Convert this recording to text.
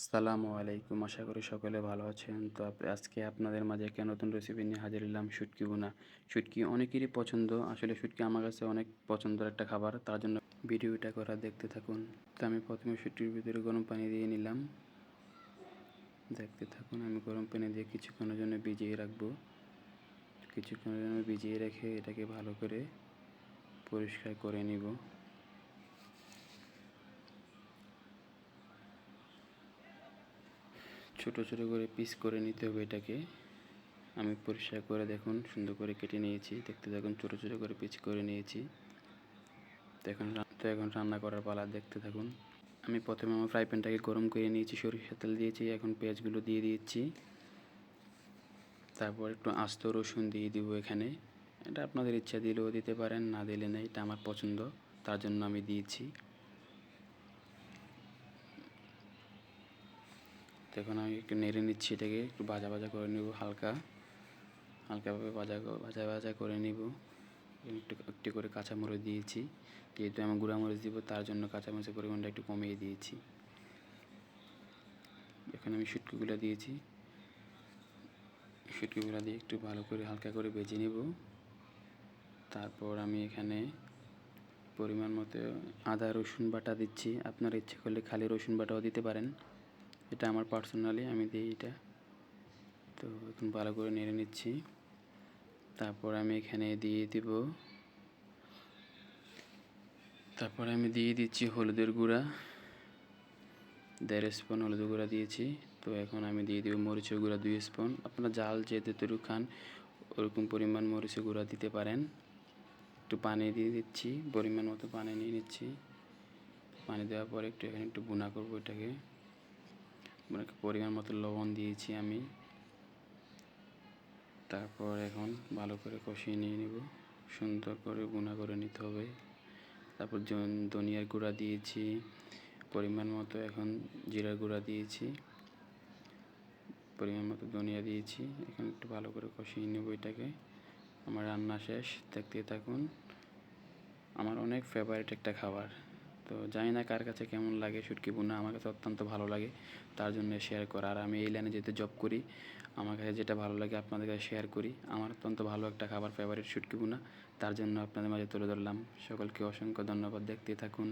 আসসালামু আলাইকুম। আশা করি সকলে ভালো আছেন। তো আজকে আপনাদের মাঝে একটা নতুন রেসিপি নিয়ে হাজির হলাম, শুটকি ভুনা। শুটকি অনেকেরই পছন্দ। আসলে শুটকি আমার কাছে অনেক পছন্দের একটা খাবার। তার জন্য ভিডিওটা করা, দেখতে থাকুন। তো আমি প্রথমে শুটকির ভিতরে গরম পানি দিয়ে নিলাম। দেখতে থাকুন। আমি গরম পানি দিয়ে কিছুক্ষণের জন্য ভিজিয়ে রাখবো। কিছুক্ষণের জন্য ভিজিয়ে রেখে এটাকে ভালো করে পরিষ্কার করে নিব। ছোট ছোট করে পিস করে নিতে হবে এটাকে। আমি পরিষ্কার করে দেখুন সুন্দর করে কেটে নিয়েছি। দেখতে থাকুন, ছোট ছোট করে পিস করে নিয়েছি। তো এখন রান্না করার পালা, দেখতে থাকুন। আমি প্রথমে আমার ফ্রাই প্যানটাকে গরম করে নিয়েছি, সরিষার তেল দিয়েছি। এখন পেঁয়াজগুলো দিয়ে দিচ্ছি। তারপর একটু আস্ত রসুন দিয়ে দিব এখানে। এটা আপনাদের ইচ্ছা, দিলেও দিতে পারেন, না দিলে নেই। এটা আমার পছন্দ, তার জন্য আমি দিয়েছি। তো এখন আমি একটু নেড়ে নিচ্ছি, এটাকে একটু ভাজা ভাজা করে নেব। হালকাভাবে ভাজা ভাজা করে নিব। একটু একটু করে কাঁচামরিচ দিয়েছি। যেহেতু আমি গুঁড়ামরিচ দিব, তার জন্য কাঁচামরিচের পরিমাণটা একটু কমিয়ে দিয়েছি। এখন আমি শুটকিগুলো দিয়েছি। শুটকিগুলো দিয়ে একটু ভালো করে হালকা করে ভেজে নেব। তারপর আমি এখানে পরিমাণ মতো আদা রসুন বাটা দিচ্ছি। আপনারা ইচ্ছে করলে খালি রসুন বাটাও দিতে পারেন। এটা আমার পার্সোনালি, আমি দিই এটা। তো এখন ভালো করে নেড়ে নিচ্ছি। তারপর আমি এখানে দিয়ে দিচ্ছি হলুদের গুঁড়া। 1.5 স্পুন হলুদের গুঁড়া দিয়েছি। তো এখন আমি দিয়ে দেবো মরিচের গুঁড়া 2 স্পুন। আপনারা জাল যতটুকু খান ওরকম পরিমাণ মরিচের গুঁড়া দিতে পারেন। একটু পানি দিয়ে দিচ্ছি, পরিমাণ মতো পানি নিয়ে নিচ্ছি। পানি দেওয়ার পরে এখানে একটু ভুনা করবো এটাকে। পরিমাণ মতো লবণ দিয়েছি আমি। তারপর এখন ভালো করে কষিয়ে নিয়ে নেব। সুন্দর করে ভুনা করে নিতে হবে। তারপর ধনিয়ার গুঁড়া দিয়েছি পরিমাণ মতো। এখন জিরার গুঁড়া দিয়েছি পরিমাণ মতো, ধনিয়া দিয়েছি। এখন একটু ভালো করে কষিয়ে নেব এটাকে। আমার রান্না শেষ, দেখতে থাকুন। আমার অনেক ফেভারিট একটা খাবার। তো জানি না কার কাছে কেমন লাগে শুটকি ভুনা, আমার কাছে অত্যন্ত ভালো লাগে, তার জন্য শেয়ার করা। আর আমি এই লাইনে যেহেতু জব করি, আমার কাছে যেটা ভালো লাগে আপনাদের কাছে শেয়ার করি। আমার অত্যন্ত ভালো একটা খাবার, ফেভারিট শুটকি ভুনা, তার জন্য আপনাদের মাঝে তুলে ধরলাম। সকলকে অসংখ্য ধন্যবাদ, দেখতে থাকুন।